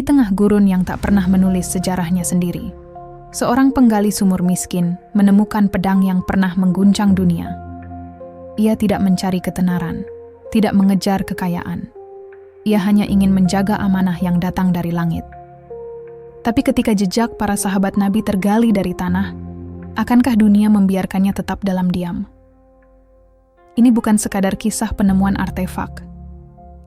tengah gurun yang tak pernah menulis sejarahnya sendiri, seorang penggali sumur miskin menemukan pedang yang pernah mengguncang dunia. Ia tidak mencari ketenaran, tidak mengejar kekayaan. Ia hanya ingin menjaga amanah yang datang dari langit. Tapi ketika jejak para sahabat Nabi tergali dari tanah, akankah dunia membiarkannya tetap dalam diam? Ini bukan sekadar kisah penemuan artefak.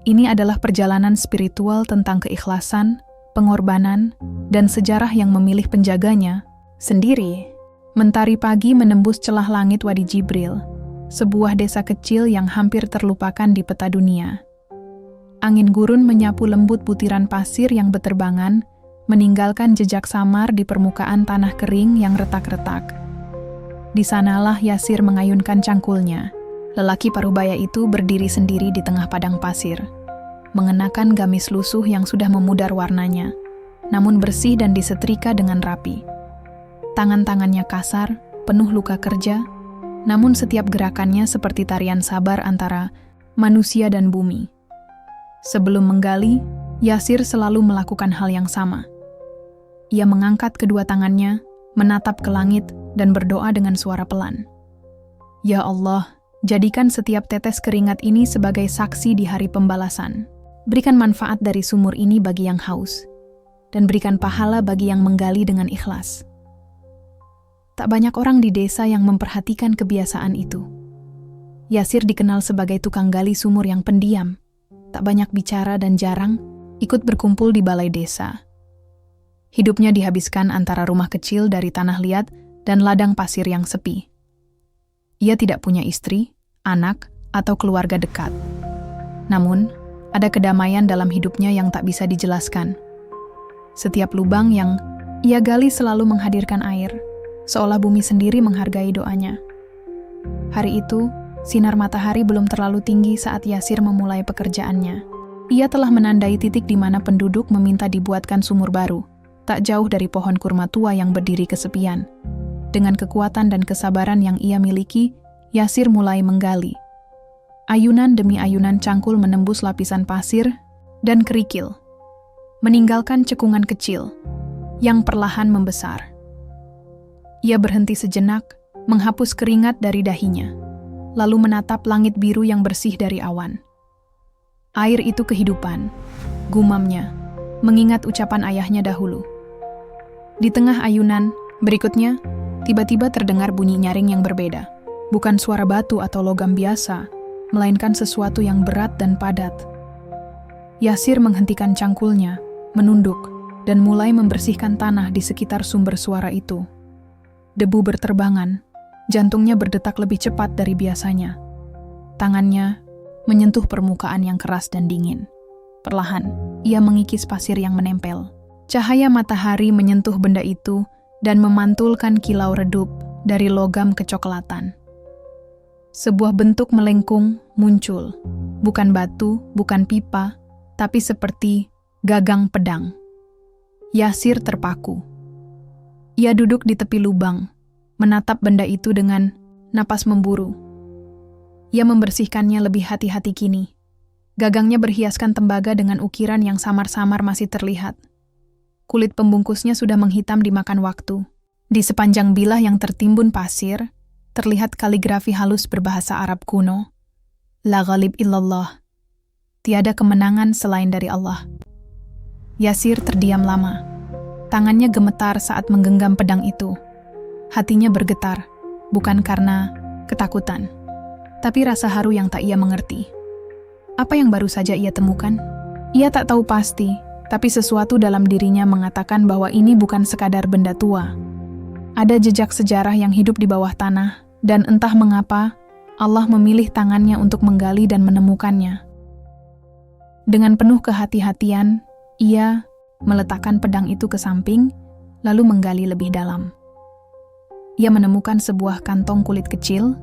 Ini adalah perjalanan spiritual tentang keikhlasan, pengorbanan, dan sejarah yang memilih penjaganya sendiri. Mentari pagi menembus celah langit Wadi Jibril, sebuah desa kecil yang hampir terlupakan di peta dunia. Angin gurun menyapu lembut butiran pasir yang beterbangan, meninggalkan jejak samar di permukaan tanah kering yang retak-retak. Di sanalah Yasir mengayunkan cangkulnya. Lelaki parubaya itu berdiri sendiri di tengah padang pasir, mengenakan gamis lusuh yang sudah memudar warnanya, namun bersih dan disetrika dengan rapi. Tangan-tangannya kasar, penuh luka kerja, namun setiap gerakannya seperti tarian sabar antara manusia dan bumi. Sebelum menggali, Yasir selalu melakukan hal yang sama. Ia mengangkat kedua tangannya, menatap ke langit, dan berdoa dengan suara pelan. Ya Allah, jadikan setiap tetes keringat ini sebagai saksi di hari pembalasan. Berikan manfaat dari sumur ini bagi yang haus, dan berikan pahala bagi yang menggali dengan ikhlas. Tak banyak orang di desa yang memperhatikan kebiasaan itu. Yasir dikenal sebagai tukang gali sumur yang pendiam, tak banyak bicara dan jarang ikut berkumpul di balai desa. Hidupnya dihabiskan antara rumah kecil dari tanah liat dan ladang pasir yang sepi. Ia tidak punya istri, anak, atau keluarga dekat. Namun, ada kedamaian dalam hidupnya yang tak bisa dijelaskan. Setiap lubang yang ia gali selalu menghadirkan air, seolah bumi sendiri menghargai doanya. Hari itu, sinar matahari belum terlalu tinggi saat Yasir memulai pekerjaannya. Ia telah menandai titik di mana penduduk meminta dibuatkan sumur baru, tak jauh dari pohon kurma tua yang berdiri kesepian. Dengan kekuatan dan kesabaran yang ia miliki, Yasir mulai menggali. Ayunan demi ayunan cangkul menembus lapisan pasir dan kerikil, meninggalkan cekungan kecil yang perlahan membesar. Ia berhenti sejenak, menghapus keringat dari dahinya, lalu menatap langit biru yang bersih dari awan. Air itu kehidupan, gumamnya, mengingat ucapan ayahnya dahulu. Di tengah ayunan, berikutnya, tiba-tiba terdengar bunyi nyaring yang berbeda. Bukan suara batu atau logam biasa, melainkan sesuatu yang berat dan padat. Yasir menghentikan cangkulnya, menunduk, dan mulai membersihkan tanah di sekitar sumber suara itu. Debu berterbangan, jantungnya berdetak lebih cepat dari biasanya. Tangannya menyentuh permukaan yang keras dan dingin. Perlahan, ia mengikis pasir yang menempel. Cahaya matahari menyentuh benda itu dan memantulkan kilau redup dari logam kecoklatan. Sebuah bentuk melengkung muncul, bukan batu, bukan pipa, tapi seperti gagang pedang. Yasir terpaku. Ia duduk di tepi lubang, menatap benda itu dengan napas memburu. Ia membersihkannya lebih hati-hati kini. Gagangnya berhiaskan tembaga dengan ukiran yang samar-samar masih terlihat. Kulit pembungkusnya sudah menghitam dimakan waktu. Di sepanjang bilah yang tertimbun pasir, terlihat kaligrafi halus berbahasa Arab kuno. La ghalib illallah. Tiada kemenangan selain dari Allah. Yasir terdiam lama. Tangannya gemetar saat menggenggam pedang itu. Hatinya bergetar, bukan karena ketakutan, tapi rasa haru yang tak ia mengerti. Apa yang baru saja ia temukan? Ia tak tahu pasti, tapi sesuatu dalam dirinya mengatakan bahwa ini bukan sekadar benda tua. Ada jejak sejarah yang hidup di bawah tanah, dan entah mengapa, Allah memilih tangannya untuk menggali dan menemukannya. Dengan penuh kehati-hatian, ia meletakkan pedang itu ke samping, lalu menggali lebih dalam. Ia menemukan sebuah kantong kulit kecil,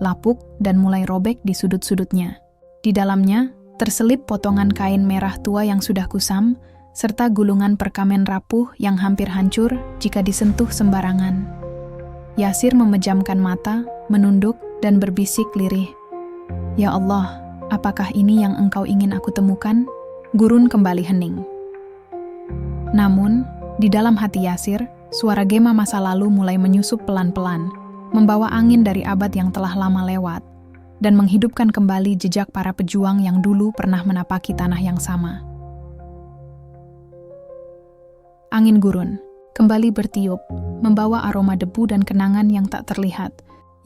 lapuk, dan mulai robek di sudut-sudutnya. Di dalamnya, terselip potongan kain merah tua yang sudah kusam, serta gulungan perkamen rapuh yang hampir hancur jika disentuh sembarangan. Yasir memejamkan mata, menunduk, dan berbisik lirih. Ya Allah, apakah ini yang Engkau ingin aku temukan? Gurun kembali hening. Namun, di dalam hati Yasir, suara gema masa lalu mulai menyusup pelan-pelan, membawa angin dari abad yang telah lama lewat, dan menghidupkan kembali jejak para pejuang yang dulu pernah menapaki tanah yang sama. Angin gurun kembali bertiup, membawa aroma debu dan kenangan yang tak terlihat.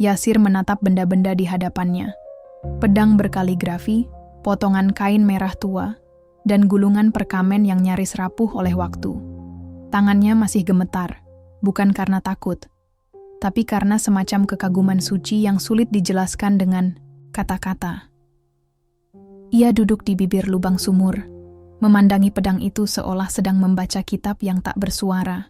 Yasir menatap benda-benda di hadapannya. Pedang berkaligrafi, potongan kain merah tua, dan gulungan perkamen yang nyaris rapuh oleh waktu. Tangannya masih gemetar, bukan karena takut, tapi karena semacam kekaguman suci yang sulit dijelaskan dengan kata-kata. Ia duduk di bibir lubang sumur, memandangi pedang itu seolah sedang membaca kitab yang tak bersuara.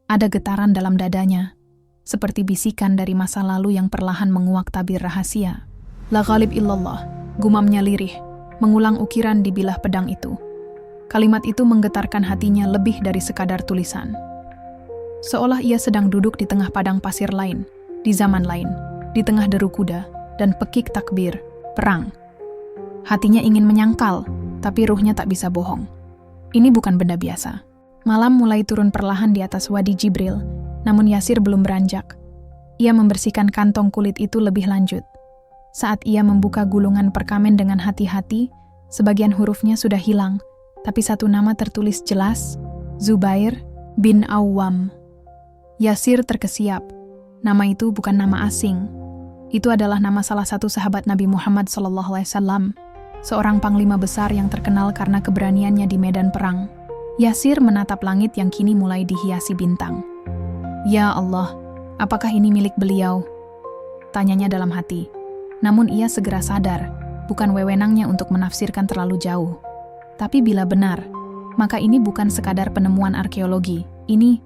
Ada getaran dalam dadanya, seperti bisikan dari masa lalu yang perlahan menguak tabir rahasia. La ghalib illallah, gumamnya lirih, mengulang ukiran di bilah pedang itu. Kalimat itu menggetarkan hatinya lebih dari sekadar tulisan. Seolah ia sedang duduk di tengah padang pasir lain, di zaman lain, di tengah deru kuda, dan pekik takbir, perang. Hatinya ingin menyangkal, tapi ruhnya tak bisa bohong. Ini bukan benda biasa. Malam mulai turun perlahan di atas Wadi Jibril, namun Yasir belum beranjak. Ia membersihkan kantong kulit itu lebih lanjut. Saat ia membuka gulungan perkamen dengan hati-hati, sebagian hurufnya sudah hilang, tapi satu nama tertulis jelas, Zubair bin Awwam. Yasir terkesiap. Nama itu bukan nama asing. Itu adalah nama salah satu sahabat Nabi Muhammad SAW, seorang panglima besar yang terkenal karena keberaniannya di medan perang. Yasir menatap langit yang kini mulai dihiasi bintang. Ya Allah, apakah ini milik beliau? Tanyanya dalam hati. Namun ia segera sadar, bukan wewenangnya untuk menafsirkan terlalu jauh. Tapi bila benar, maka ini bukan sekadar penemuan arkeologi. Ini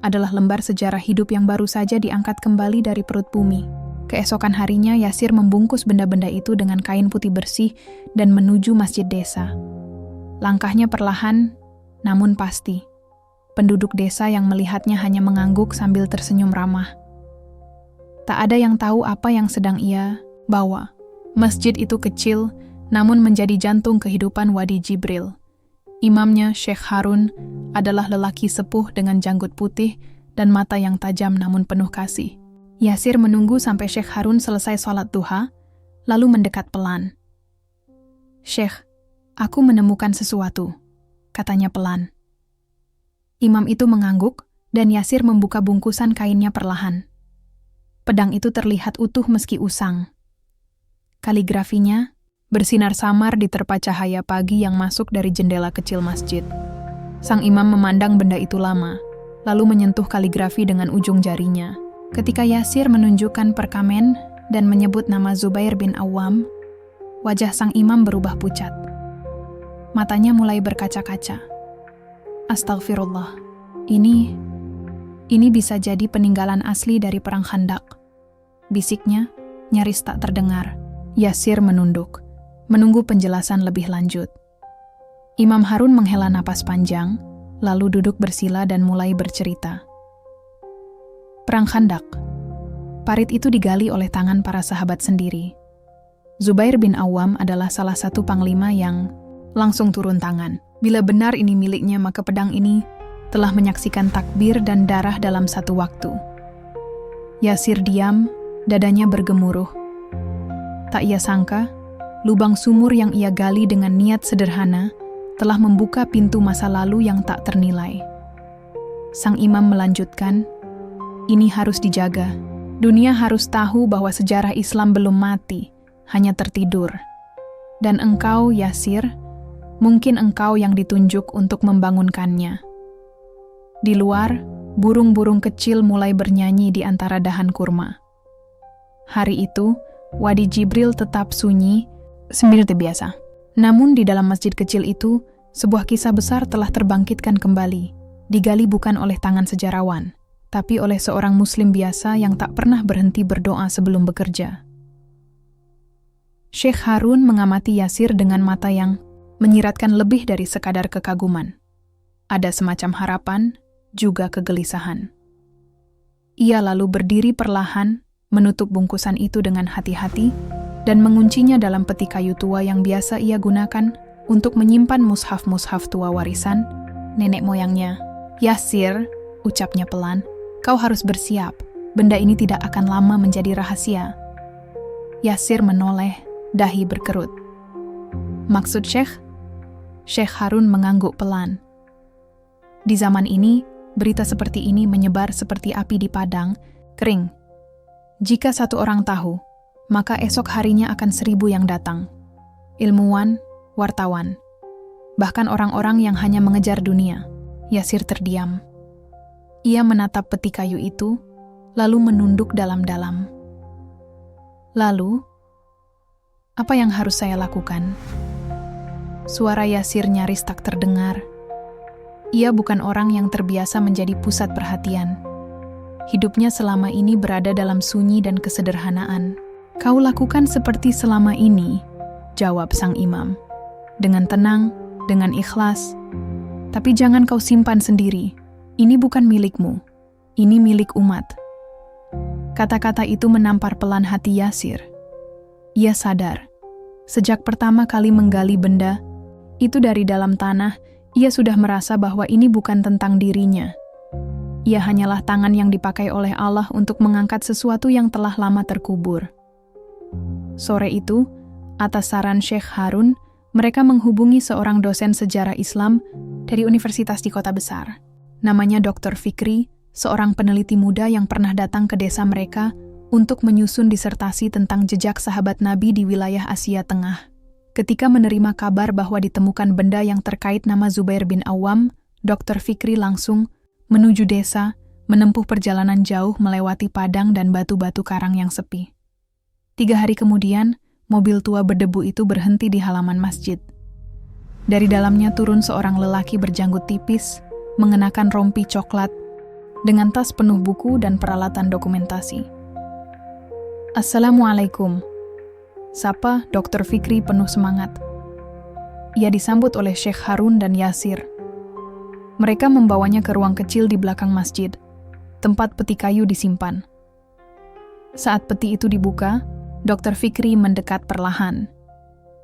adalah lembar sejarah hidup yang baru saja diangkat kembali dari perut bumi. Keesokan harinya, Yasir membungkus benda-benda itu dengan kain putih bersih dan menuju masjid desa. Langkahnya perlahan, namun pasti. Penduduk desa yang melihatnya hanya mengangguk sambil tersenyum ramah. Tak ada yang tahu apa yang sedang ia bawa. Masjid itu kecil, namun menjadi jantung kehidupan Wadi Jibril. Imamnya, Syekh Harun, adalah lelaki sepuh dengan janggut putih dan mata yang tajam namun penuh kasih. Yasir menunggu sampai Syekh Harun selesai sholat duha, lalu mendekat pelan. "Syekh, aku menemukan sesuatu," katanya pelan. Imam itu mengangguk, dan Yasir membuka bungkusan kainnya perlahan. Pedang itu terlihat utuh meski usang. Kaligrafinya bersinar samar diterpa cahaya pagi yang masuk dari jendela kecil masjid. Sang imam memandang benda itu lama, lalu menyentuh kaligrafi dengan ujung jarinya. Ketika Yasir menunjukkan perkamen dan menyebut nama Zubair bin Awwam, wajah sang imam berubah pucat. Matanya mulai berkaca-kaca. Astagfirullah, ini bisa jadi peninggalan asli dari perang Khandak. Bisiknya nyaris tak terdengar. Yasir menunduk, menunggu penjelasan lebih lanjut. Imam Harun menghela napas panjang, lalu duduk bersila dan mulai bercerita. Perang Khandak. Parit itu digali oleh tangan para sahabat sendiri. Zubair bin Awwam adalah salah satu panglima yang langsung turun tangan. Bila benar ini miliknya, maka pedang ini telah menyaksikan takbir dan darah dalam satu waktu. Yasir diam, dadanya bergemuruh. Tak ia sangka, lubang sumur yang ia gali dengan niat sederhana telah membuka pintu masa lalu yang tak ternilai. Sang imam melanjutkan, "Ini harus dijaga. Dunia harus tahu bahwa sejarah Islam belum mati, hanya tertidur. Dan engkau, Yasir, mungkin engkau yang ditunjuk untuk membangunkannya." Di luar, burung-burung kecil mulai bernyanyi di antara dahan kurma. Hari itu, Wadi Jibril tetap sunyi, seperti biasa. Namun di dalam masjid kecil itu, sebuah kisah besar telah terbangkitkan kembali, digali bukan oleh tangan sejarawan, tapi oleh seorang muslim biasa yang tak pernah berhenti berdoa sebelum bekerja. Syekh Harun mengamati Yasir dengan mata yang menyiratkan lebih dari sekadar kekaguman. Ada semacam harapan, juga kegelisahan. Ia lalu berdiri perlahan, menutup bungkusan itu dengan hati-hati, dan menguncinya dalam peti kayu tua yang biasa ia gunakan untuk menyimpan mushaf-mushaf tua warisan, nenek moyangnya. "Yasir," ucapnya pelan, "kau harus bersiap. Benda ini tidak akan lama menjadi rahasia." Yasir menoleh, dahi berkerut. "Maksud Syekh?" Syekh Harun mengangguk pelan. "Di zaman ini, berita seperti ini menyebar seperti api di padang, kering. Jika satu orang tahu, maka esok harinya akan 1000 yang datang. Ilmuwan, wartawan, bahkan orang-orang yang hanya mengejar dunia." Yasir terdiam. Ia menatap peti kayu itu, lalu menunduk dalam-dalam. "Lalu, apa yang harus saya lakukan?" Suara Yasir nyaris tak terdengar. Ia bukan orang yang terbiasa menjadi pusat perhatian. Hidupnya selama ini berada dalam sunyi dan kesederhanaan. "Kau lakukan seperti selama ini," jawab sang imam. "Dengan tenang, dengan ikhlas. Tapi jangan kau simpan sendiri. Ini bukan milikmu. Ini milik umat." Kata-kata itu menampar pelan hati Yasir. Ia sadar, sejak pertama kali menggali benda itu dari dalam tanah, ia sudah merasa bahwa ini bukan tentang dirinya. Ia hanyalah tangan yang dipakai oleh Allah untuk mengangkat sesuatu yang telah lama terkubur. Sore itu, atas saran Syekh Harun, mereka menghubungi seorang dosen sejarah Islam dari universitas di kota besar. Namanya Dr. Fikri, seorang peneliti muda yang pernah datang ke desa mereka untuk menyusun disertasi tentang jejak sahabat Nabi di wilayah Asia Tengah. Ketika menerima kabar bahwa ditemukan benda yang terkait nama Zubair bin Awam, Dr. Fikri langsung menuju desa, menempuh perjalanan jauh melewati padang dan batu-batu karang yang sepi. 3 hari kemudian, mobil tua berdebu itu berhenti di halaman masjid. Dari dalamnya turun seorang lelaki berjanggut tipis, mengenakan rompi coklat, dengan tas penuh buku dan peralatan dokumentasi. "Assalamualaikum," sapa Dr. Fikri penuh semangat. Ia disambut oleh Syekh Harun dan Yasir. Mereka membawanya ke ruang kecil di belakang masjid, tempat peti kayu disimpan. Saat peti itu dibuka, Dr. Fikri mendekat perlahan.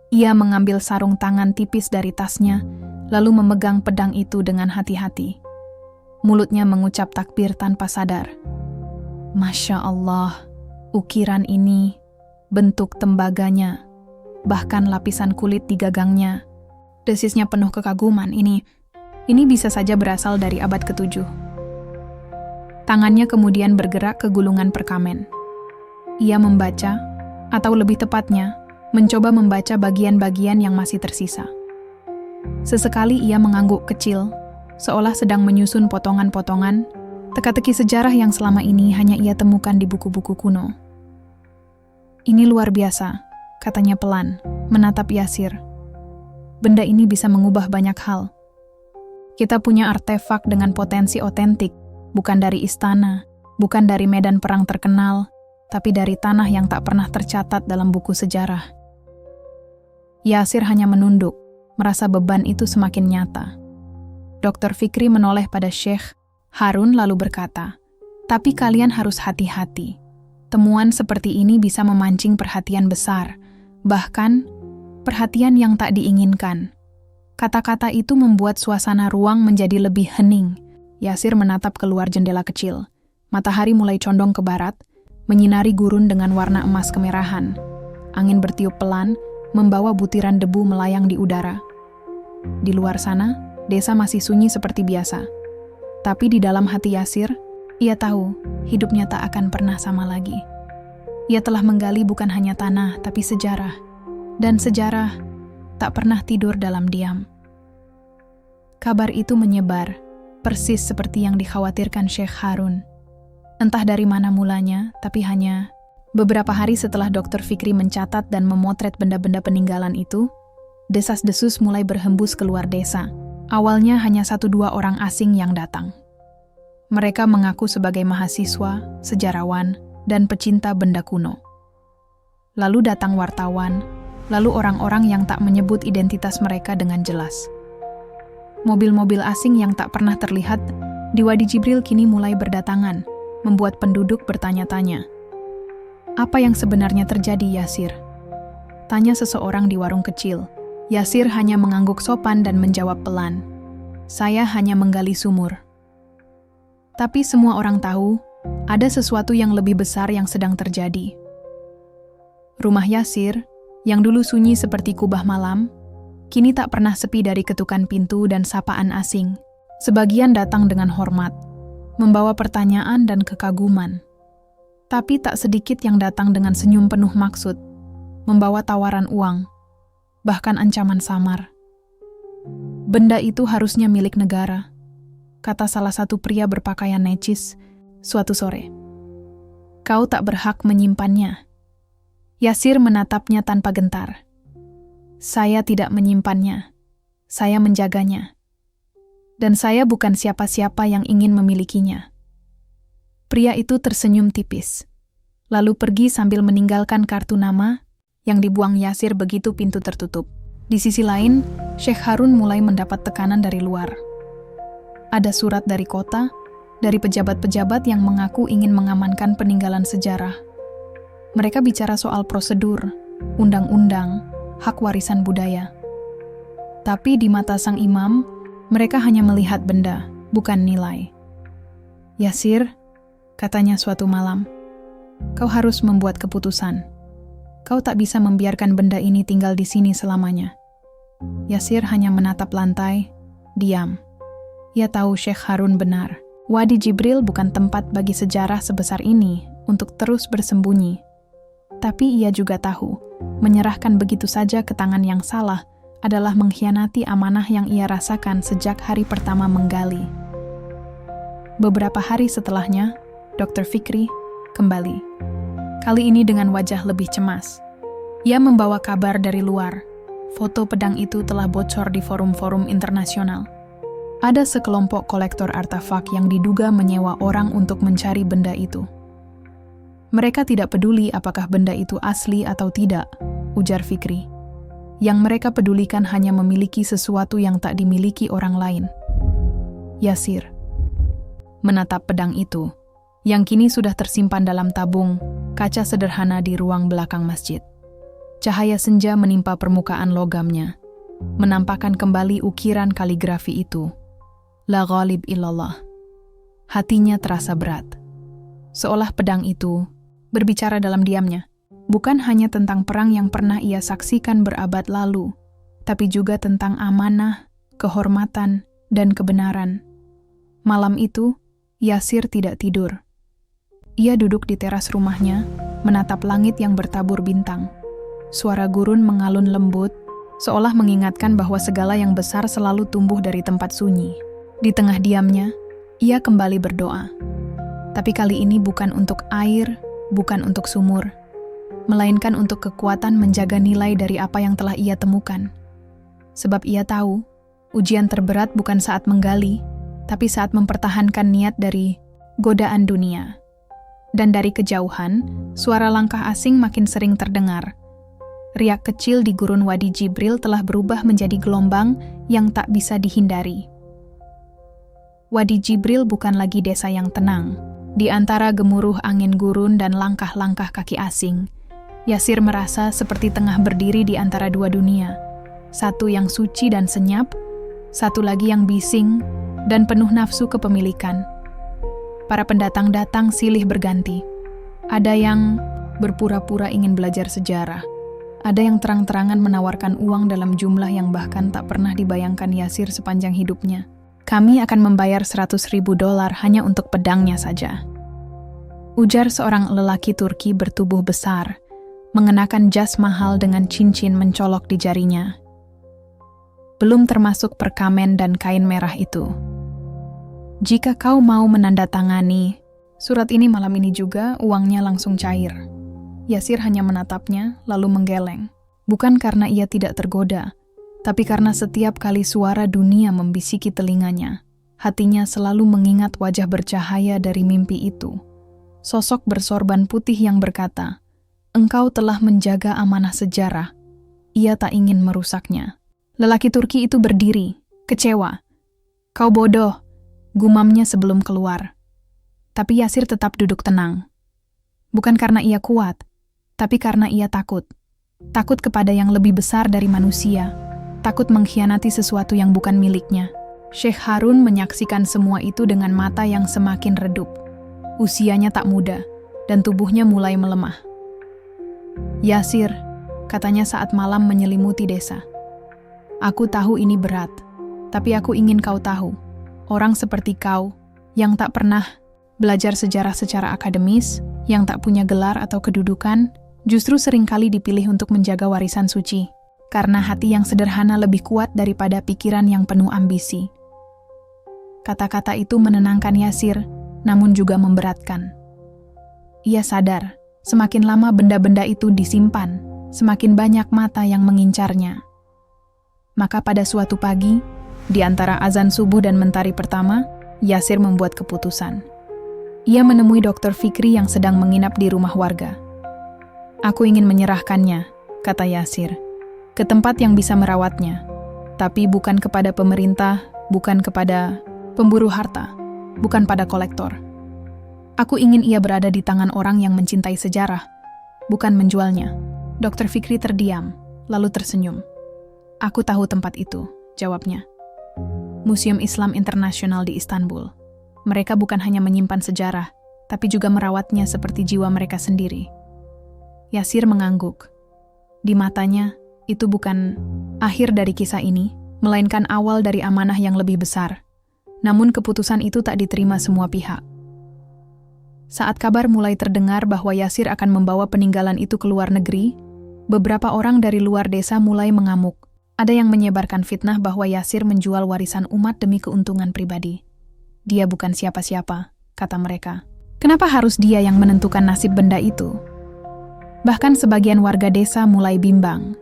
Ia mengambil sarung tangan tipis dari tasnya, lalu memegang pedang itu dengan hati-hati. Mulutnya mengucap takbir tanpa sadar. "Masya Allah, ukiran ini, bentuk tembaganya, bahkan lapisan kulit di gagangnya." Desisnya penuh kekaguman. Ini bisa saja berasal dari abad ke-7. Tangannya kemudian bergerak ke gulungan perkamen. Ia membaca, atau lebih tepatnya, mencoba membaca bagian-bagian yang masih tersisa. Sesekali ia mengangguk kecil, seolah sedang menyusun potongan-potongan, teka-teki sejarah yang selama ini hanya ia temukan di buku-buku kuno. "Ini luar biasa," katanya pelan, menatap Yasir. "Benda ini bisa mengubah banyak hal. Kita punya artefak dengan potensi otentik, bukan dari istana, bukan dari medan perang terkenal, tapi dari tanah yang tak pernah tercatat dalam buku sejarah." Yasir hanya menunduk, merasa beban itu semakin nyata. Dr. Fikri menoleh pada Syekh Harun lalu berkata, "Tapi kalian harus hati-hati. Temuan seperti ini bisa memancing perhatian besar, bahkan perhatian yang tak diinginkan." Kata-kata itu membuat suasana ruang menjadi lebih hening. Yasir menatap keluar jendela kecil. Matahari mulai condong ke barat, menyinari gurun dengan warna emas kemerahan. Angin bertiup pelan, membawa butiran debu melayang di udara. Di luar sana, desa masih sunyi seperti biasa. Tapi di dalam hati Yasir, ia tahu hidupnya tak akan pernah sama lagi. Ia telah menggali bukan hanya tanah, tapi sejarah. Dan sejarah tak pernah tidur dalam diam. Kabar itu menyebar, persis seperti yang dikhawatirkan Syekh Harun. Entah dari mana mulanya, tapi hanya beberapa hari setelah Dr. Fikri mencatat dan memotret benda-benda peninggalan itu, desas-desus mulai berhembus keluar desa. Awalnya hanya 1-2 orang asing yang datang. Mereka mengaku sebagai mahasiswa, sejarawan, dan pecinta benda kuno. Lalu datang wartawan, lalu orang-orang yang tak menyebut identitas mereka dengan jelas. Mobil-mobil asing yang tak pernah terlihat di Wadi Jibril kini mulai berdatangan, membuat penduduk bertanya-tanya. "Apa yang sebenarnya terjadi, Yasir?" tanya seseorang di warung kecil. Yasir hanya mengangguk sopan dan menjawab pelan. Saya hanya menggali sumur. Tapi semua orang tahu, ada sesuatu yang lebih besar yang sedang terjadi. Rumah Yasir, yang dulu sunyi seperti kubah malam, kini tak pernah sepi dari ketukan pintu dan sapaan asing. Sebagian datang dengan hormat, membawa pertanyaan dan kekaguman. Tapi tak sedikit yang datang dengan senyum penuh maksud, membawa tawaran uang, bahkan ancaman samar. Benda itu harusnya milik negara, kata salah satu pria berpakaian necis suatu sore. Kau tak berhak menyimpannya. Yasir menatapnya tanpa gentar. Saya tidak menyimpannya. Saya menjaganya. Dan saya bukan siapa-siapa yang ingin memilikinya. Pria itu tersenyum tipis, lalu pergi sambil meninggalkan kartu nama yang dibuang Yasir begitu pintu tertutup. Di sisi lain, Syekh Harun mulai mendapat tekanan dari luar. Ada surat dari kota, dari pejabat-pejabat yang mengaku ingin mengamankan peninggalan sejarah. Mereka bicara soal prosedur, undang-undang, hak warisan budaya. Tapi di mata sang imam, mereka hanya melihat benda, bukan nilai. Yasir, katanya suatu malam, kau harus membuat keputusan. Kau tak bisa membiarkan benda ini tinggal di sini selamanya. Yasir hanya menatap lantai, diam. Ia tahu Syekh Harun benar. Wadi Jibril bukan tempat bagi sejarah sebesar ini untuk terus bersembunyi. Tapi ia juga tahu, menyerahkan begitu saja ke tangan yang salah adalah mengkhianati amanah yang ia rasakan sejak hari pertama menggali. Beberapa hari setelahnya, Dr. Fikri kembali. Kali ini dengan wajah lebih cemas. Ia membawa kabar dari luar. Foto pedang itu telah bocor di forum-forum internasional. Ada sekelompok kolektor artefak yang diduga menyewa orang untuk mencari benda itu. Mereka tidak peduli apakah benda itu asli atau tidak, ujar Fikri. Yang mereka pedulikan hanya memiliki sesuatu yang tak dimiliki orang lain. Yasir menatap pedang itu, yang kini sudah tersimpan dalam tabung kaca sederhana di ruang belakang masjid. Cahaya senja menimpa permukaan logamnya, menampakkan kembali ukiran kaligrafi itu. La ghalib illallah. Hatinya terasa berat. Seolah pedang itu berbicara dalam diamnya. Bukan hanya tentang perang yang pernah ia saksikan berabad lalu, tapi juga tentang amanah, kehormatan, dan kebenaran. Malam itu, Yasir tidak tidur. Ia duduk di teras rumahnya, menatap langit yang bertabur bintang. Suara gurun mengalun lembut, seolah mengingatkan bahwa segala yang besar selalu tumbuh dari tempat sunyi. Di tengah diamnya, ia kembali berdoa. Tapi kali ini bukan untuk air, bukan untuk sumur, melainkan untuk kekuatan menjaga nilai dari apa yang telah ia temukan. Sebab ia tahu, ujian terberat bukan saat menggali, tapi saat mempertahankan niat dari godaan dunia. Dan dari kejauhan, suara langkah asing makin sering terdengar. Riak kecil di gurun Wadi Jibril telah berubah menjadi gelombang yang tak bisa dihindari. Wadi Jibril bukan lagi desa yang tenang. Di antara gemuruh angin gurun dan langkah-langkah kaki asing, Yasir merasa seperti tengah berdiri di antara dua dunia. Satu yang suci dan senyap, satu lagi yang bising dan penuh nafsu kepemilikan. Para pendatang datang silih berganti. Ada yang berpura-pura ingin belajar sejarah. Ada yang terang-terangan menawarkan uang dalam jumlah yang bahkan tak pernah dibayangkan Yasir sepanjang hidupnya. Kami akan membayar $100.000 hanya untuk pedangnya saja. Ujar seorang lelaki Turki bertubuh besar, mengenakan jas mahal dengan cincin mencolok di jarinya. Belum termasuk perkamen dan kain merah itu. Jika kau mau menandatangani surat ini malam ini juga, uangnya langsung cair. Yasir hanya menatapnya, lalu menggeleng. Bukan karena ia tidak tergoda, tapi karena setiap kali suara dunia membisiki telinganya, hatinya selalu mengingat wajah bercahaya dari mimpi itu. Sosok bersorban putih yang berkata, "Engkau telah menjaga amanah sejarah." Ia tak ingin merusaknya. Lelaki Turki itu berdiri, kecewa. "Kau bodoh," gumamnya sebelum keluar. Tapi Yasir tetap duduk tenang. Bukan karena ia kuat, tapi karena ia takut. Takut kepada yang lebih besar dari manusia. Takut mengkhianati sesuatu yang bukan miliknya. Syekh Harun menyaksikan semua itu dengan mata yang semakin redup. Usianya tak muda, dan tubuhnya mulai melemah. "Yasir," katanya saat malam menyelimuti desa. "Aku tahu ini berat, tapi aku ingin kau tahu, orang seperti kau, yang tak pernah belajar sejarah secara akademis, yang tak punya gelar atau kedudukan, justru seringkali dipilih untuk menjaga warisan suci, karena hati yang sederhana lebih kuat daripada pikiran yang penuh ambisi." Kata-kata itu menenangkan Yasir, namun juga memberatkan. Ia sadar, semakin lama benda-benda itu disimpan, semakin banyak mata yang mengincarnya. Maka pada suatu pagi, di antara azan subuh dan mentari pertama, Yasir membuat keputusan. Ia menemui Dr. Fikri yang sedang menginap di rumah warga. "Aku ingin menyerahkannya," kata Yasir, "ke tempat yang bisa merawatnya, tapi bukan kepada pemerintah, bukan kepada pemburu harta, bukan pada kolektor. Aku ingin ia berada di tangan orang yang mencintai sejarah, bukan menjualnya." Dr. Fikri terdiam, lalu tersenyum. "Aku tahu tempat itu," jawabnya. "Museum Islam Internasional di Istanbul. Mereka bukan hanya menyimpan sejarah, tapi juga merawatnya seperti jiwa mereka sendiri." Yasir mengangguk. Di matanya, itu bukan akhir dari kisah ini, melainkan awal dari amanah yang lebih besar. Namun keputusan itu tak diterima semua pihak. Saat kabar mulai terdengar bahwa Yasir akan membawa peninggalan itu ke luar negeri, beberapa orang dari luar desa mulai mengamuk. Ada yang menyebarkan fitnah bahwa Yasir menjual warisan umat demi keuntungan pribadi. "Dia bukan siapa-siapa," kata mereka. "Kenapa harus dia yang menentukan nasib benda itu?" Bahkan sebagian warga desa mulai bimbang.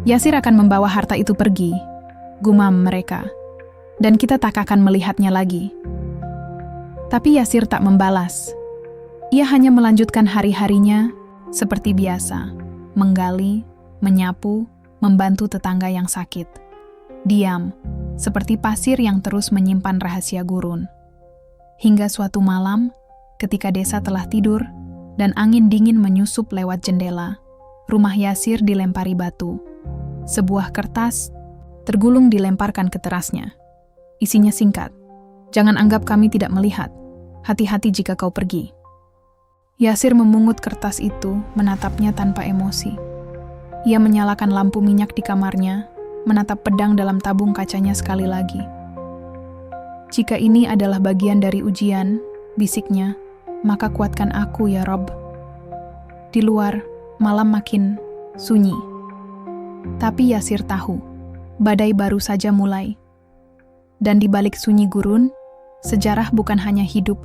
"Yasir akan membawa harta itu pergi," gumam mereka. "Dan kita tak akan melihatnya lagi." Tapi Yasir tak membalas. Ia hanya melanjutkan hari-harinya seperti biasa, menggali, menyapu, membantu tetangga yang sakit. Diam, seperti pasir yang terus menyimpan rahasia gurun. Hingga suatu malam, ketika desa telah tidur dan angin dingin menyusup lewat jendela, rumah Yasir dilempari batu. Sebuah kertas tergulung dilemparkan ke terasnya. Isinya singkat, "Jangan anggap kami tidak melihat. Hati-hati jika kau pergi." Yasir memungut kertas itu, menatapnya tanpa emosi. Ia menyalakan lampu minyak di kamarnya, menatap pedang dalam tabung kacanya sekali lagi. "Jika ini adalah bagian dari ujian," bisiknya, "maka kuatkan aku ya Rob." Di luar, malam makin sunyi. Tapi Yasir tahu, badai baru saja mulai. Dan di balik sunyi gurun, sejarah bukan hanya hidup,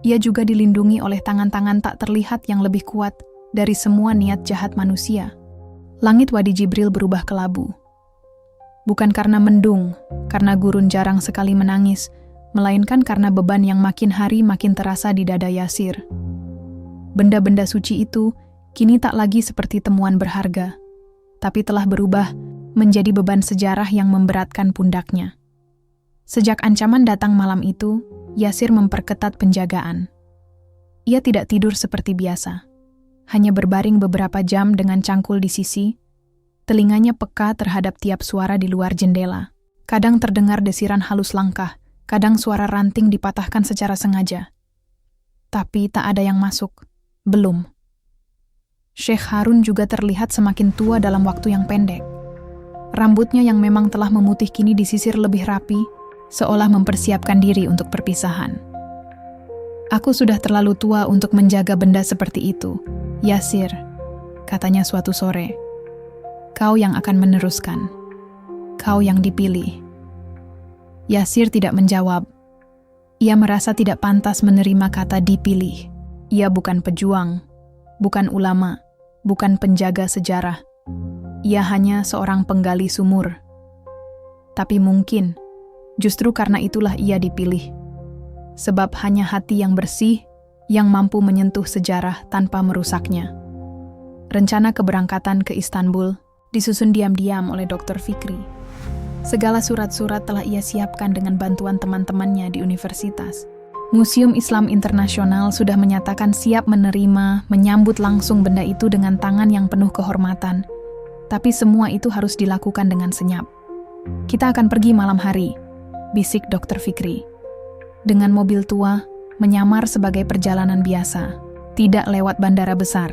ia juga dilindungi oleh tangan-tangan tak terlihat yang lebih kuat dari semua niat jahat manusia. Langit Wadi Jibril berubah kelabu. Bukan karena mendung, karena gurun jarang sekali menangis, melainkan karena beban yang makin hari makin terasa di dada Yasir. Benda-benda suci itu kini tak lagi seperti temuan berharga, tapi telah berubah menjadi beban sejarah yang memberatkan pundaknya. Sejak ancaman datang malam itu, Yasir memperketat penjagaan. Ia tidak tidur seperti biasa. Hanya berbaring beberapa jam dengan cangkul di sisi, telinganya peka terhadap tiap suara di luar jendela. Kadang terdengar desiran halus langkah, kadang suara ranting dipatahkan secara sengaja. Tapi tak ada yang masuk. Belum. Syekh Harun juga terlihat semakin tua dalam waktu yang pendek. Rambutnya yang memang telah memutih kini disisir lebih rapi, seolah mempersiapkan diri untuk perpisahan. "Aku sudah terlalu tua untuk menjaga benda seperti itu, Yasir," katanya suatu sore. "Kau yang akan meneruskan. Kau yang dipilih." Yasir tidak menjawab. Ia merasa tidak pantas menerima kata dipilih. Ia bukan pejuang, bukan ulama, bukan penjaga sejarah. Ia hanya seorang penggali sumur. Tapi mungkin justru karena itulah ia dipilih. Sebab hanya hati yang bersih yang mampu menyentuh sejarah tanpa merusaknya. Rencana keberangkatan ke Istanbul disusun diam-diam oleh Dr. Fikri. Segala surat-surat telah ia siapkan dengan bantuan teman-temannya di universitas. Museum Islam Internasional sudah menyatakan siap menerima, menyambut langsung benda itu dengan tangan yang penuh kehormatan. Tapi semua itu harus dilakukan dengan senyap. "Kita akan pergi malam hari," bisik Dr. Fikri. Dengan mobil tua, menyamar sebagai perjalanan biasa, tidak lewat bandara besar.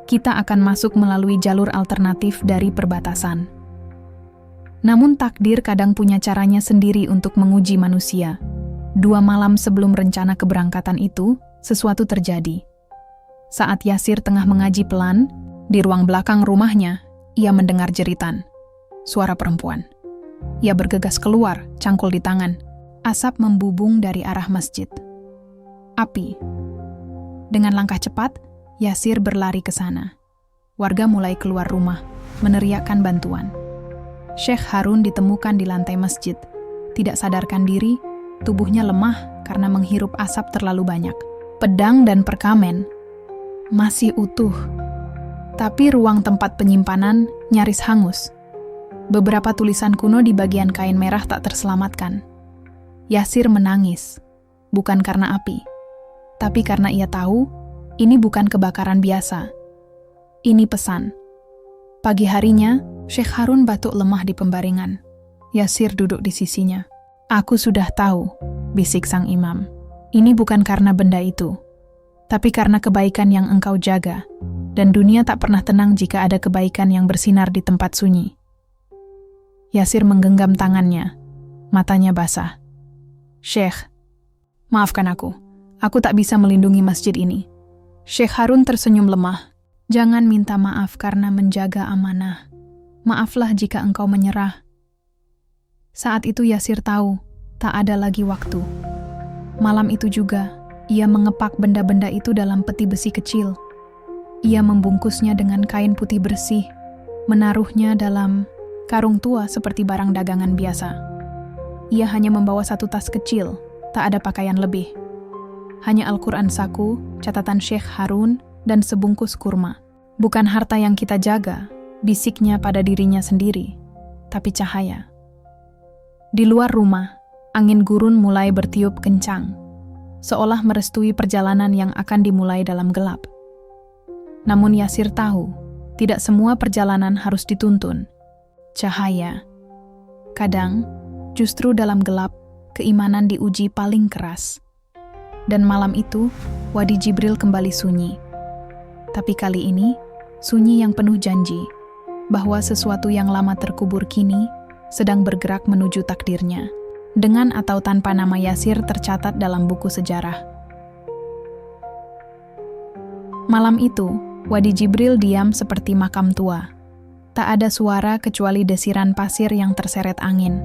Kita akan masuk melalui jalur alternatif dari perbatasan. Namun takdir kadang punya caranya sendiri untuk menguji manusia. 2 malam sebelum rencana keberangkatan itu, sesuatu terjadi. Saat Yasir tengah mengaji pelan, di ruang belakang rumahnya, ia mendengar jeritan. Suara perempuan. Ia bergegas keluar, cangkul di tangan. Asap membubung dari arah masjid. Api. Dengan langkah cepat, Yasir berlari ke sana. Warga mulai keluar rumah, meneriakkan bantuan. Syekh Harun ditemukan di lantai masjid. Tidak sadarkan diri, tubuhnya lemah karena menghirup asap terlalu banyak. Pedang dan perkamen masih utuh, tapi ruang tempat penyimpanan nyaris hangus. Beberapa tulisan kuno di bagian kain merah tak terselamatkan. Yasir menangis, bukan karena api, tapi karena ia tahu ini bukan kebakaran biasa. Ini pesan. Pagi harinya, Syekh Harun batuk lemah di pembaringan. Yasir duduk di sisinya. "Aku sudah tahu," bisik sang imam. "Ini bukan karena benda itu, tapi karena kebaikan yang engkau jaga, dan dunia tak pernah tenang jika ada kebaikan yang bersinar di tempat sunyi." Yasir menggenggam tangannya, matanya basah. "Syekh, maafkan aku tak bisa melindungi masjid ini." Syekh Harun tersenyum lemah. "Jangan minta maaf karena menjaga amanah. Maaflah jika engkau menyerah." Saat itu Yasir tahu, tak ada lagi waktu. Malam itu juga, ia mengepak benda-benda itu dalam peti besi kecil. Ia membungkusnya dengan kain putih bersih, menaruhnya dalam karung tua seperti barang dagangan biasa. Ia hanya membawa 1 tas kecil, tak ada pakaian lebih. Hanya Al-Quran saku, catatan Syekh Harun, dan sebungkus kurma. "Bukan harta yang kita jaga," bisiknya pada dirinya sendiri, "tapi cahaya." Di luar rumah, angin gurun mulai bertiup kencang, seolah merestui perjalanan yang akan dimulai dalam gelap. Namun Yasir tahu, tidak semua perjalanan harus dituntun. Cahaya. Kadang, justru dalam gelap, keimanan diuji paling keras. Dan malam itu, Wadi Jibril kembali sunyi. Tapi kali ini, sunyi yang penuh janji, bahwa sesuatu yang lama terkubur kini, sedang bergerak menuju takdirnya. Dengan atau tanpa nama Yasir tercatat dalam buku sejarah. Malam itu, Wadi Jibril diam seperti makam tua. Tak ada suara kecuali desiran pasir yang terseret angin.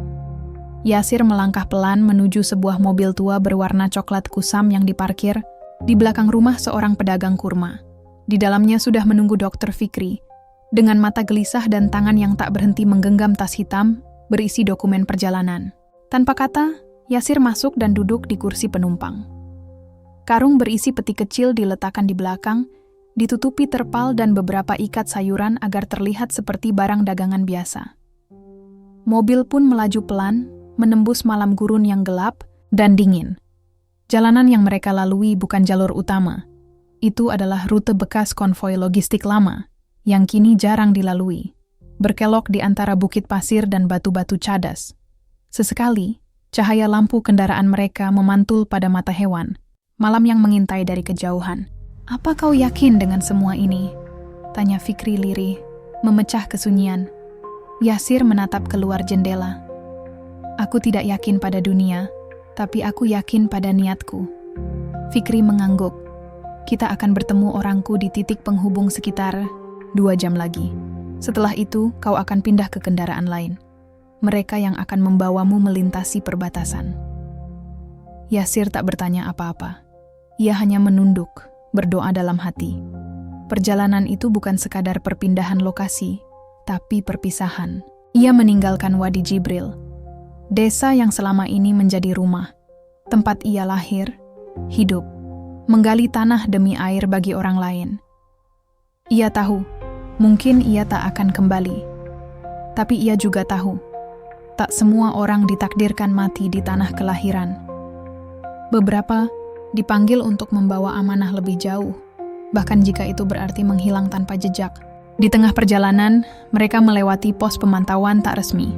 Yasir melangkah pelan menuju sebuah mobil tua berwarna coklat kusam yang diparkir di belakang rumah seorang pedagang kurma. Di dalamnya sudah menunggu Dr. Fikri, dengan mata gelisah dan tangan yang tak berhenti menggenggam tas hitam berisi dokumen perjalanan. Tanpa kata, Yasir masuk dan duduk di kursi penumpang. Karung berisi peti kecil diletakkan di belakang, ditutupi terpal dan beberapa ikat sayuran agar terlihat seperti barang dagangan biasa. Mobil pun melaju pelan, menembus malam gurun yang gelap dan dingin. Jalanan yang mereka lalui bukan jalur utama. Itu adalah rute bekas konvoi logistik lama, yang kini jarang dilalui, berkelok di antara bukit pasir dan batu-batu cadas. Sesekali, cahaya lampu kendaraan mereka memantul pada mata hewan, malam yang mengintai dari kejauhan. "Apa kau yakin dengan semua ini?" tanya Fikri lirih, memecah kesunyian. Yasir menatap keluar jendela. "Aku tidak yakin pada dunia, tapi aku yakin pada niatku." Fikri mengangguk. "Kita akan bertemu orangku di titik penghubung sekitar 2 jam lagi. Setelah itu, kau akan pindah ke kendaraan lain. Mereka yang akan membawamu melintasi perbatasan." Yasir tak bertanya apa-apa. Ia hanya menunduk, berdoa dalam hati. Perjalanan itu bukan sekadar perpindahan lokasi, tapi perpisahan. Ia meninggalkan Wadi Jibril, desa yang selama ini menjadi rumah, tempat ia lahir, hidup, menggali tanah demi air bagi orang lain. Ia tahu, mungkin ia tak akan kembali. Tapi ia juga tahu, tak semua orang ditakdirkan mati di tanah kelahiran. Beberapa dipanggil untuk membawa amanah lebih jauh, bahkan jika itu berarti menghilang tanpa jejak. Di tengah perjalanan, mereka melewati pos pemantauan tak resmi.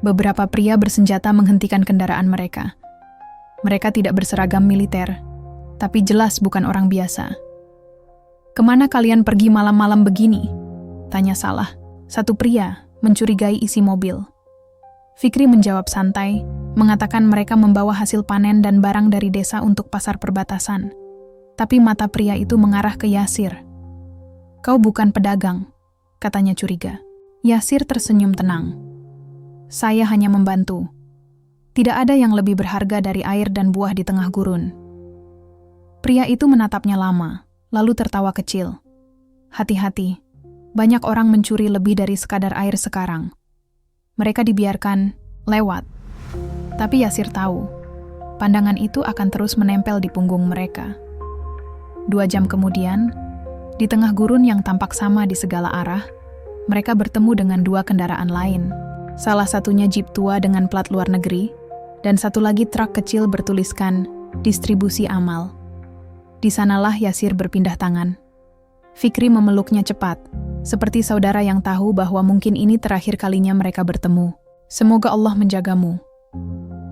Beberapa pria bersenjata menghentikan kendaraan mereka. Mereka tidak berseragam militer, tapi jelas bukan orang biasa. "Kemana kalian pergi malam-malam begini?" tanya Salah, satu pria mencurigai isi mobil. Fikri menjawab santai, mengatakan mereka membawa hasil panen dan barang dari desa untuk pasar perbatasan. Tapi mata pria itu mengarah ke Yasir. "Kau bukan pedagang," katanya curiga. Yasir tersenyum tenang. "Saya hanya membantu. Tidak ada yang lebih berharga dari air dan buah di tengah gurun." Pria itu menatapnya lama, lalu tertawa kecil. "Hati-hati, banyak orang mencuri lebih dari sekadar air sekarang. Mereka dibiarkan lewat." Tapi Yasir tahu, pandangan itu akan terus menempel di punggung mereka. 2 jam kemudian, di tengah gurun yang tampak sama di segala arah, mereka bertemu dengan 2 kendaraan lain. Salah satunya jeep tua dengan plat luar negeri, dan satu lagi truk kecil bertuliskan distribusi amal. Di sanalah Yasir berpindah tangan. Fikri memeluknya cepat, seperti saudara yang tahu bahwa mungkin ini terakhir kalinya mereka bertemu. "Semoga Allah menjagamu.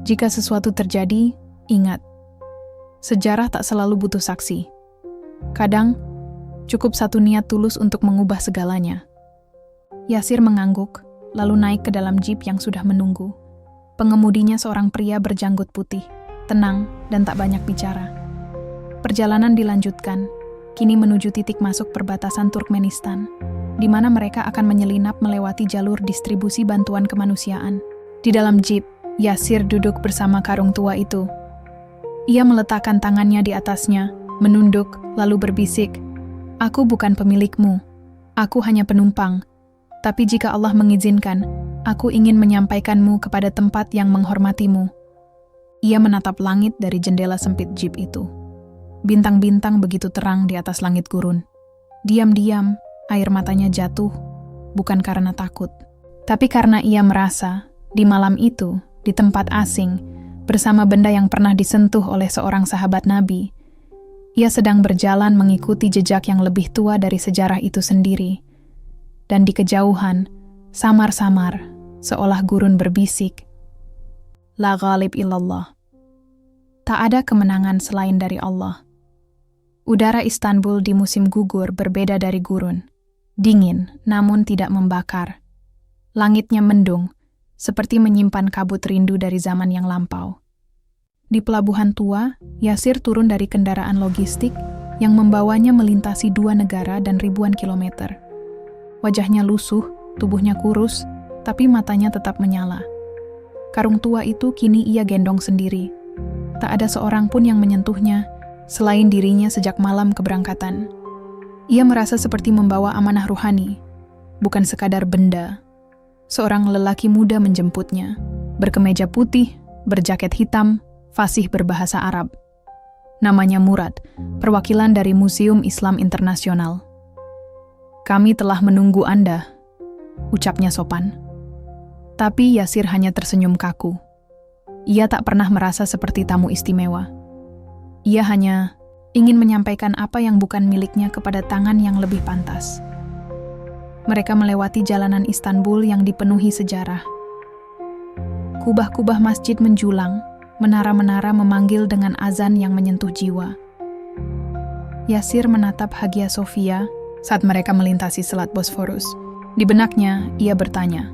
Jika sesuatu terjadi, ingat, sejarah tak selalu butuh saksi. Kadang, cukup satu niat tulus untuk mengubah segalanya." Yasir mengangguk, lalu naik ke dalam jeep yang sudah menunggu. Pengemudinya seorang pria berjanggut putih, tenang dan tak banyak bicara. Perjalanan dilanjutkan, kini menuju titik masuk perbatasan Turkmenistan, di mana mereka akan menyelinap melewati jalur distribusi bantuan kemanusiaan. Di dalam jeep, Yasir duduk bersama karung tua itu. Ia meletakkan tangannya di atasnya, menunduk, lalu berbisik, "Aku bukan pemilikmu. Aku hanya penumpang. Tapi jika Allah mengizinkan, aku ingin menyampaikanmu kepada tempat yang menghormatimu." Ia menatap langit dari jendela sempit jeep itu. Bintang-bintang begitu terang di atas langit gurun. Diam-diam, air matanya jatuh, bukan karena takut, tapi karena ia merasa, di malam itu, di tempat asing, bersama benda yang pernah disentuh oleh seorang sahabat Nabi, ia sedang berjalan mengikuti jejak yang lebih tua dari sejarah itu sendiri. Dan di kejauhan, samar-samar, seolah gurun berbisik, "La ghalib illallah." Tak ada kemenangan selain dari Allah. Udara Istanbul di musim gugur berbeda dari gurun. Dingin, namun tidak membakar. Langitnya mendung, seperti menyimpan kabut rindu dari zaman yang lampau. Di pelabuhan tua, Yasir turun dari kendaraan logistik yang membawanya melintasi 2 negara dan ribuan kilometer. Wajahnya lusuh, tubuhnya kurus, tapi matanya tetap menyala. Karung tua itu kini ia gendong sendiri. Tak ada seorang pun yang menyentuhnya, selain dirinya sejak malam keberangkatan. Ia merasa seperti membawa amanah ruhani, bukan sekadar benda. Seorang lelaki muda menjemputnya, berkemeja putih, berjaket hitam, fasih berbahasa Arab. Namanya Murad, perwakilan dari Museum Islam Internasional. "Kami telah menunggu Anda," ucapnya sopan. Tapi Yasir hanya tersenyum kaku. Ia tak pernah merasa seperti tamu istimewa. Ia hanya ingin menyampaikan apa yang bukan miliknya kepada tangan yang lebih pantas. Mereka melewati jalanan Istanbul yang dipenuhi sejarah. Kubah-kubah masjid menjulang, menara-menara memanggil dengan azan yang menyentuh jiwa. Yasir menatap Hagia Sophia saat mereka melintasi Selat Bosforus. Di benaknya, ia bertanya,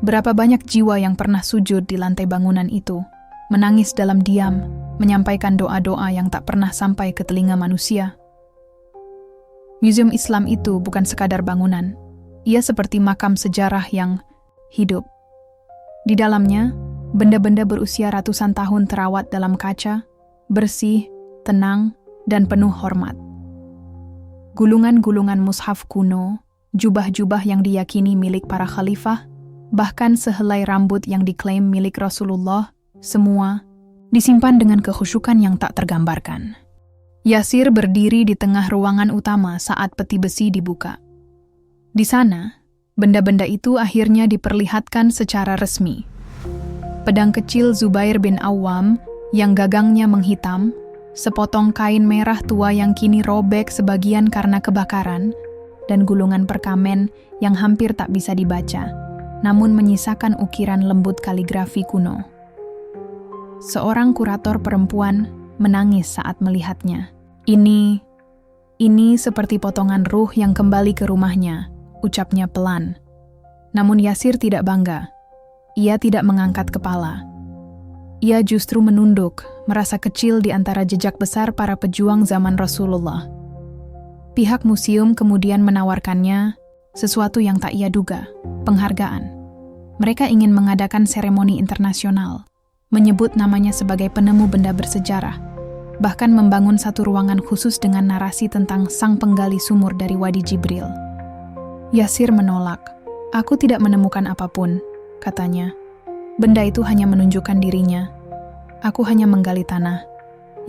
berapa banyak jiwa yang pernah sujud di lantai bangunan itu, menangis dalam diam, menyampaikan doa-doa yang tak pernah sampai ke telinga manusia. Museum Islam itu bukan sekadar bangunan. Ia seperti makam sejarah yang hidup. Di dalamnya, benda-benda berusia ratusan tahun terawat dalam kaca, bersih, tenang, dan penuh hormat. Gulungan-gulungan mushaf kuno, jubah-jubah yang diyakini milik para khalifah, bahkan sehelai rambut yang diklaim milik Rasulullah, semua disimpan dengan kekhusyukan yang tak tergambarkan. Yasir berdiri di tengah ruangan utama saat peti besi dibuka. Di sana, benda-benda itu akhirnya diperlihatkan secara resmi. Pedang kecil Zubair bin Awam yang gagangnya menghitam, sepotong kain merah tua yang kini robek sebagian karena kebakaran, dan gulungan perkamen yang hampir tak bisa dibaca. namun menyisakan ukiran lembut kaligrafi kuno. Seorang kurator perempuan menangis saat melihatnya. Ini seperti potongan ruh yang kembali ke rumahnya, ucapnya pelan. Namun Yasir tidak bangga. Ia tidak mengangkat kepala. Ia justru menunduk, merasa kecil di antara jejak besar para pejuang zaman Rasulullah. Pihak museum kemudian menawarkannya sesuatu yang tak ia duga, penghargaan. Mereka ingin mengadakan seremoni internasional, menyebut namanya sebagai penemu benda bersejarah, bahkan membangun satu ruangan khusus dengan narasi tentang sang penggali sumur dari Wadi Jibril. Yasir menolak. "Aku tidak menemukan apapun," katanya. "Benda itu hanya menunjukkan dirinya. Aku hanya menggali tanah.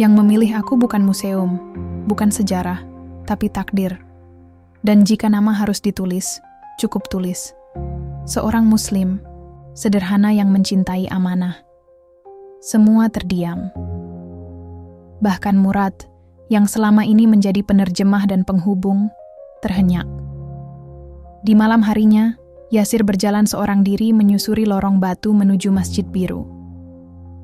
Yang memilih aku bukan museum, bukan sejarah, tapi takdir. Dan jika nama harus ditulis, cukup tulis. Seorang muslim, sederhana yang mencintai amanah." Semua terdiam. Bahkan Murad, yang selama ini menjadi penerjemah dan penghubung, terhenyak. Di malam harinya, Yasir berjalan seorang diri menyusuri lorong batu menuju Masjid Biru.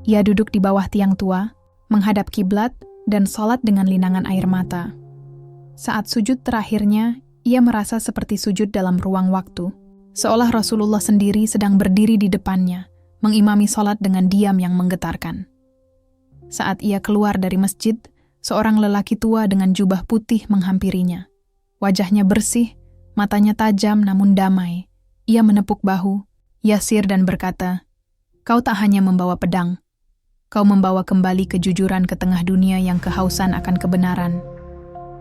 Ia duduk di bawah tiang tua, menghadap kiblat, dan sholat dengan linangan air mata. Saat sujud terakhirnya, ia merasa seperti sujud dalam ruang waktu, seolah Rasulullah sendiri sedang berdiri di depannya, mengimami sholat dengan diam yang menggetarkan. Saat ia keluar dari masjid, seorang lelaki tua dengan jubah putih menghampirinya. Wajahnya bersih, matanya tajam namun damai. Ia menepuk bahu Yasir dan berkata, "Kau tak hanya membawa pedang, kau membawa kembali kejujuran ke tengah dunia yang kehausan akan kebenaran."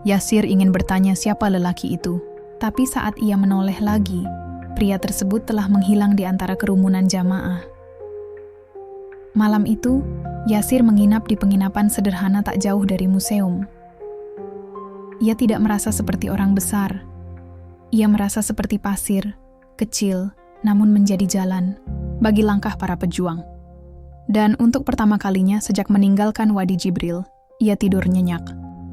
Yasir ingin bertanya siapa lelaki itu, tapi saat ia menoleh lagi, pria tersebut telah menghilang di antara kerumunan jamaah. Malam itu, Yasir menginap di penginapan sederhana tak jauh dari museum. Ia tidak merasa seperti orang besar. Ia merasa seperti pasir, kecil, namun menjadi jalan bagi langkah para pejuang. Dan untuk pertama kalinya sejak meninggalkan Wadi Jibril, ia tidur nyenyak.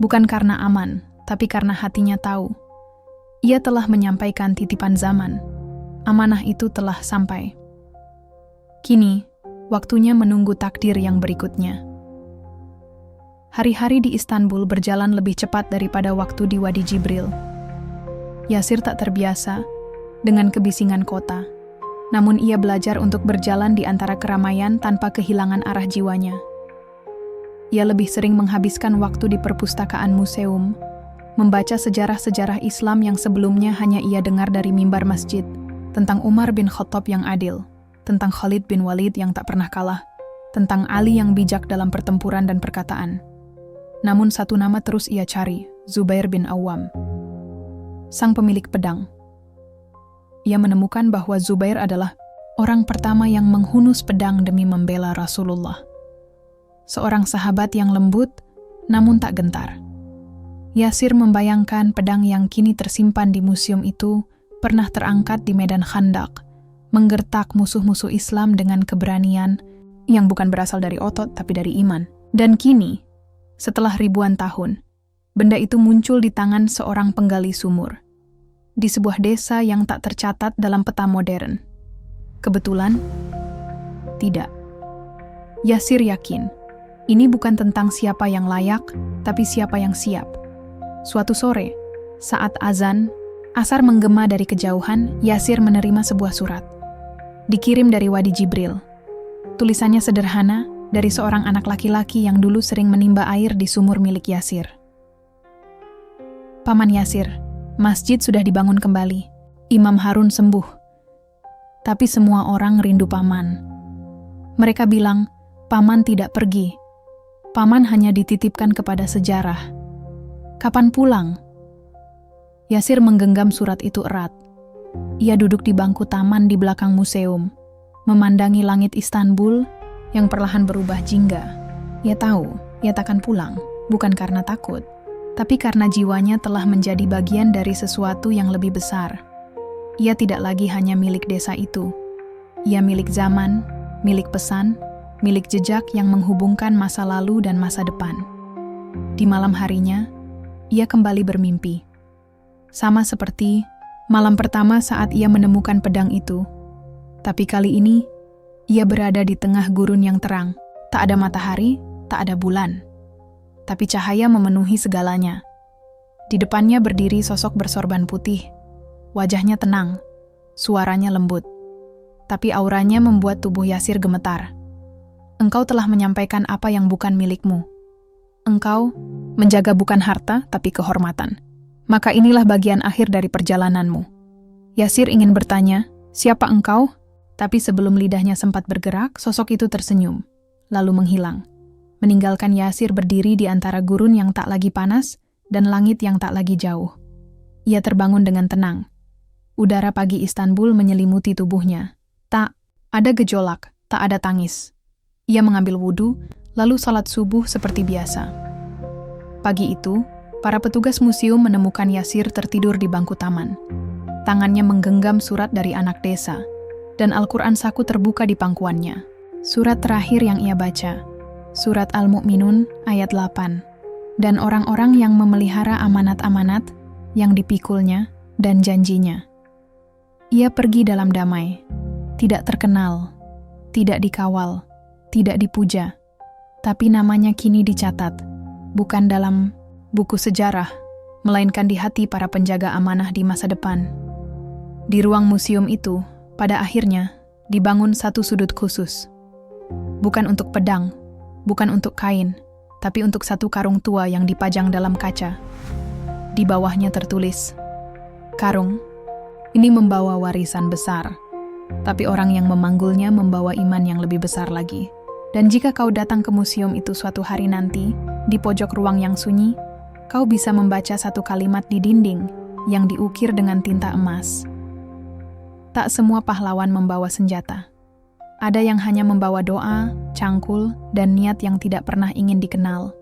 Bukan karena aman, tapi karena hatinya tahu. Ia telah menyampaikan titipan zaman. Amanah itu telah sampai. Kini, waktunya menunggu takdir yang berikutnya. Hari-hari di Istanbul berjalan lebih cepat daripada waktu di Wadi Jibril. Yasir tak terbiasa dengan kebisingan kota, namun ia belajar untuk berjalan di antara keramaian tanpa kehilangan arah jiwanya. Ia lebih sering menghabiskan waktu di perpustakaan museum, membaca sejarah-sejarah Islam yang sebelumnya hanya ia dengar dari mimbar masjid, tentang Umar bin Khattab yang adil, tentang Khalid bin Walid yang tak pernah kalah, tentang Ali yang bijak dalam pertempuran dan perkataan. Namun satu nama terus ia cari, Zubair bin Awam, sang pemilik pedang. Ia menemukan bahwa Zubair adalah orang pertama yang menghunus pedang demi membela Rasulullah. Seorang sahabat yang lembut, namun tak gentar. Yasir membayangkan pedang yang kini tersimpan di museum itu pernah terangkat di medan Khandaq, menggertak musuh-musuh Islam dengan keberanian yang bukan berasal dari otot tapi dari iman. Dan kini, setelah ribuan tahun, benda itu muncul di tangan seorang penggali sumur, di sebuah desa yang tak tercatat dalam peta modern. Kebetulan? Tidak. Yasir yakin, ini bukan tentang siapa yang layak, tapi siapa yang siap. Suatu sore, saat azan, asar menggema dari kejauhan, Yasir menerima sebuah surat. Dikirim dari Wadi Jibril. Tulisannya sederhana, dari seorang anak laki-laki yang dulu sering menimba air di sumur milik Yasir. "Paman Yasir, masjid sudah dibangun kembali. Imam Harun sembuh. Tapi semua orang rindu Paman. Mereka bilang, Paman tidak pergi. Paman hanya dititipkan kepada sejarah. Kapan pulang?" Yasir menggenggam surat itu erat. Ia duduk di bangku taman di belakang museum, memandangi langit Istanbul yang perlahan berubah jingga. Ia tahu, ia takkan pulang, bukan karena takut, tapi karena jiwanya telah menjadi bagian dari sesuatu yang lebih besar. Ia tidak lagi hanya milik desa itu. Ia milik zaman, milik pesan, milik jejak yang menghubungkan masa lalu dan masa depan. Di malam harinya, ia kembali bermimpi. Sama seperti malam pertama saat ia menemukan pedang itu. Tapi kali ini, ia berada di tengah gurun yang terang. Tak ada matahari, tak ada bulan. Tapi cahaya memenuhi segalanya. Di depannya berdiri sosok bersorban putih. Wajahnya tenang, suaranya lembut. Tapi auranya membuat tubuh Yasir gemetar. Engkau telah menyampaikan apa yang bukan milikmu. Engkau menjaga bukan harta, tapi kehormatan. Maka inilah bagian akhir dari perjalananmu. Yasir ingin bertanya, siapa engkau? Tapi sebelum lidahnya sempat bergerak, sosok itu tersenyum, lalu menghilang, meninggalkan Yasir berdiri di antara gurun yang tak lagi panas dan langit yang tak lagi jauh. Ia terbangun dengan tenang. Udara pagi Istanbul menyelimuti tubuhnya. Tak ada gejolak, tak ada tangis. Ia mengambil wudhu, lalu salat subuh seperti biasa. Pagi itu, para petugas museum menemukan Yasir tertidur di bangku taman. Tangannya menggenggam surat dari anak desa, dan Al-Quran saku terbuka di pangkuannya. Surat terakhir yang ia baca, surat Al-Mu'minun ayat 8. Dan orang-orang yang memelihara amanat-amanat yang dipikulnya dan janjinya. Ia pergi dalam damai, tidak terkenal, tidak dikawal, tidak dipuja, tapi namanya kini dicatat, bukan dalam buku sejarah, melainkan di hati para penjaga amanah di masa depan. Di ruang museum itu, pada akhirnya, dibangun satu sudut khusus. Bukan untuk pedang, bukan untuk kain, tapi untuk satu karung tua yang dipajang dalam kaca. Di bawahnya tertulis, "Karung, ini membawa warisan besar, tapi orang yang memanggulnya membawa iman yang lebih besar lagi. Dan jika kau datang ke museum itu suatu hari nanti, di pojok ruang yang sunyi, kau bisa membaca satu kalimat di dinding yang diukir dengan tinta emas. Tak semua pahlawan membawa senjata. Ada yang hanya membawa doa, cangkul, dan niat yang tidak pernah ingin dikenal.